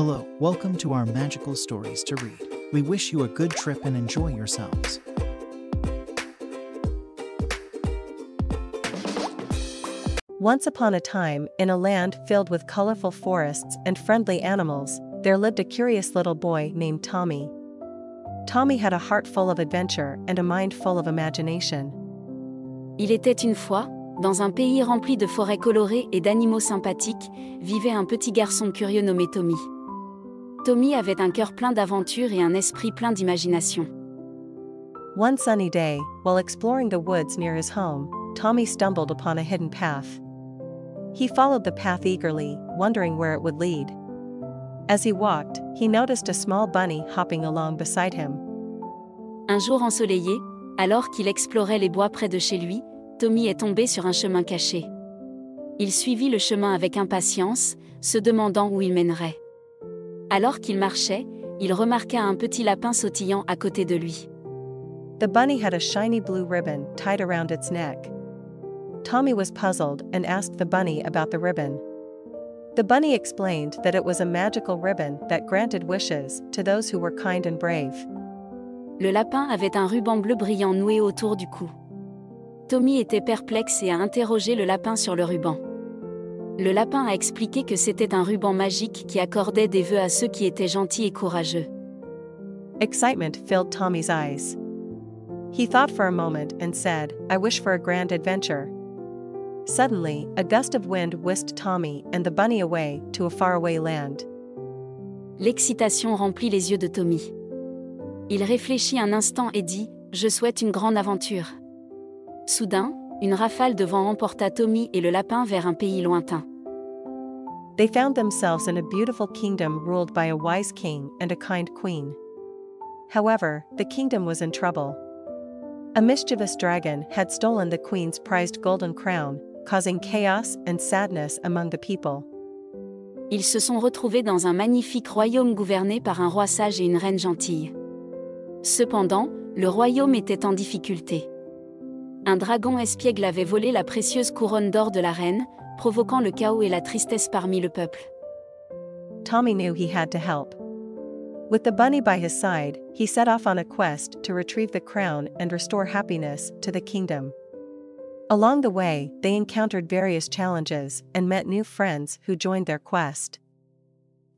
Hello, welcome to our magical stories to read. We wish you a good trip and enjoy yourselves. Once upon a time, in a land filled with colorful forests and friendly animals, there lived a curious little boy named Tommy. Tommy had a heart full of adventure and a mind full of imagination. Il était une fois, dans un pays rempli de forêts colorées et d'animaux sympathiques, vivait un petit garçon curieux nommé Tommy. Tommy avait un cœur plein d'aventures et un esprit plein d'imagination. One sunny day, while exploring the woods near his home, Tommy stumbled upon a hidden path. He followed the path eagerly, wondering where it would lead. As he walked, he noticed a small bunny hopping along beside him. Un jour ensoleillé, alors qu'il explorait les bois près de chez lui, Tommy est tombé sur un chemin caché. Il suivit le chemin avec impatience, se demandant où il mènerait. Alors qu'il marchait, il remarqua un petit lapin sautillant à côté de lui. The bunny had a shiny blue ribbon tied around its neck. Tommy was puzzled and asked the bunny about the ribbon. The bunny explained that it was a magical ribbon that granted wishes to those who were kind and brave. Le lapin avait un ruban bleu brillant noué autour du cou. Tommy était perplexe et a interrogé le lapin sur le ruban. Le lapin a expliqué que c'était un ruban magique qui accordait des vœux à ceux qui étaient gentils et courageux. Excitement filled Tommy's eyes. He thought for a moment and said, "I wish for a grand adventure." Suddenly, a gust of wind whisked Tommy and the bunny away to a faraway land. L'excitation remplit les yeux de Tommy. Il réfléchit un instant et dit, « Je souhaite une grande aventure. » Soudain, une rafale de vent emporta Tommy et le lapin vers un pays lointain. They found themselves in a beautiful kingdom ruled by a wise king and a kind queen. However, the kingdom was in trouble. A mischievous dragon had stolen the queen's prized golden crown, causing chaos and sadness among the people. Ils se sont retrouvés dans un magnifique royaume gouverné par un roi sage et une reine gentille. Cependant, le royaume était en difficulté. Un dragon espiègle avait volé la précieuse couronne d'or de la reine, provoquant le chaos et la tristesse parmi le peuple. Tommy knew he had to help. With the bunny by his side, he set off on a quest to retrieve the crown and restore happiness to the kingdom. Along the way, they encountered various challenges and met new friends who joined their quest.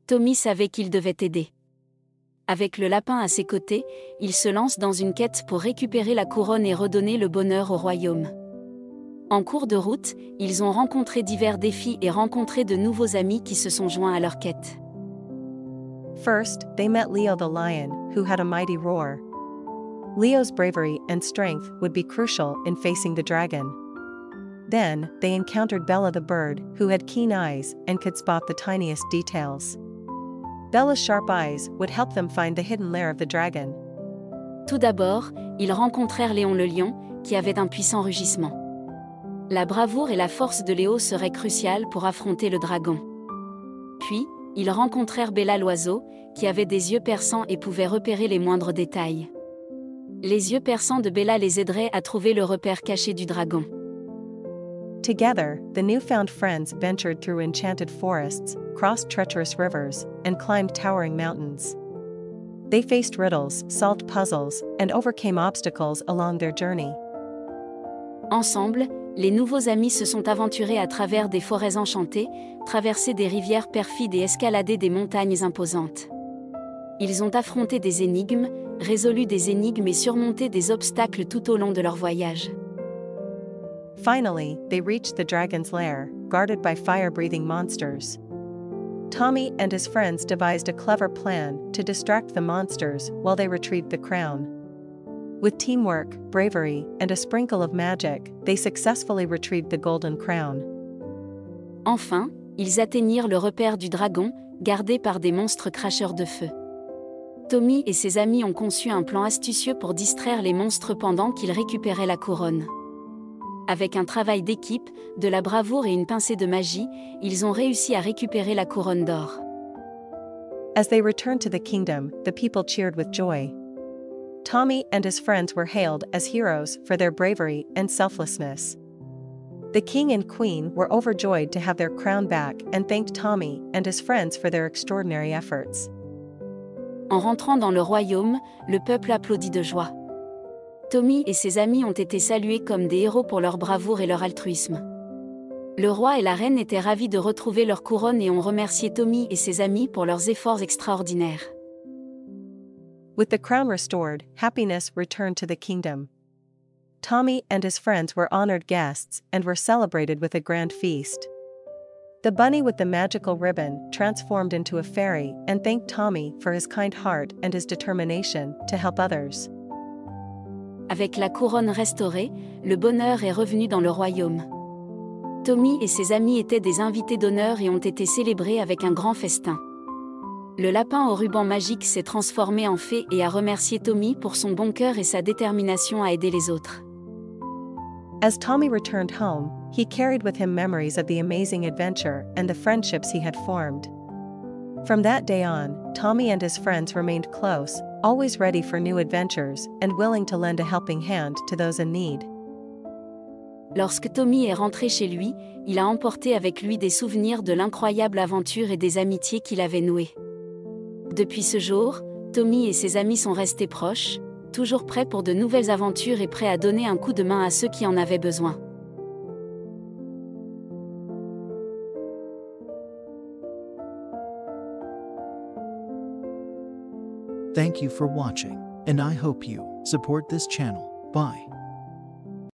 Tommy savait qu'il devait aider. Avec le lapin à ses côtés, il se lance dans une quête pour récupérer la couronne et redonner le bonheur au royaume. En cours de route, ils ont rencontré divers défis et rencontré de nouveaux amis qui se sont joints à leur quête. First, they met Leo the lion, who had a mighty roar. Leo's bravery and strength would be crucial in facing the dragon. Then, they encountered Bella the bird, who had keen eyes and could spot the tiniest details. Bella's sharp eyes would help them find the hidden lair of the dragon. Tout d'abord, ils rencontrèrent Léon le lion, qui avait un puissant rugissement. La bravoure et la force de Léo seraient cruciales pour affronter le dragon. Puis, ils rencontrèrent Bella l'oiseau, qui avait des yeux perçants et pouvait repérer les moindres détails. Les yeux perçants de Bella les aideraient à trouver le repère caché du dragon. Together, the newfound friends ventured through enchanted forests, crossed treacherous rivers, and climbed towering mountains. They faced riddles, solved puzzles, and overcame obstacles along their journey. Ensemble, les nouveaux amis se sont aventurés à travers des forêts enchantées, traversé des rivières perfides et escaladé des montagnes imposantes. Ils ont affronté des énigmes, résolu des énigmes et surmonté des obstacles tout au long de leur voyage. Finally, they reached the dragon's lair, guarded by fire-breathing monsters. Tommy and his friends devised a clever plan to distract the monsters while they retrieved the crown. With teamwork, bravery, and a sprinkle of magic, they successfully retrieved the golden crown. Enfin, ils atteignirent le repère du dragon, gardé par des monstres cracheurs de feu. Tommy et ses amis ont conçu un plan astucieux pour distraire les monstres pendant qu'ils récupéraient la couronne. Avec un travail d'équipe, de la bravoure et une pincée de magie, ils ont réussi à récupérer la couronne d'or. As they returned to the kingdom, the people cheered with joy. Tommy and his friends were hailed as heroes for their bravery and selflessness. The king and queen were overjoyed to have their crown back and thanked Tommy and his friends for their extraordinary efforts. En rentrant dans le royaume, le peuple applaudit de joie. Tommy et ses amis ont été salués comme des héros pour leur bravoure et leur altruisme. Le roi et la reine étaient ravis de retrouver leur couronne et ont remercié Tommy et ses amis pour leurs efforts extraordinaires. With the crown restored, happiness returned to the kingdom. Tommy and his friends were honored guests and were celebrated with a grand feast. The bunny with the magical ribbon transformed into a fairy and thanked Tommy for his kind heart and his determination to help others. Avec la couronne restaurée, le bonheur est revenu dans le royaume. Tommy et ses amis étaient des invités d'honneur et ont été célébrés avec un grand festin. Le lapin au ruban magique s'est transformé en fée et a remercié Tommy pour son bon cœur et sa détermination à aider les autres. As Tommy returned home, he carried with him memories of the amazing adventure and the friendships he had formed. From that day on, Tommy and his friends remained close, always ready for new adventures and willing to lend a helping hand to those in need. Lorsque Tommy est rentré chez lui, il a emporté avec lui des souvenirs de l'incroyable aventure et des amitiés qu'il avait nouées. Depuis ce jour, Tommy et ses amis sont restés proches, toujours prêts pour de nouvelles aventures et prêts à donner un coup de main à ceux qui en avaient besoin. Thank you for watching, and I hope you support this channel by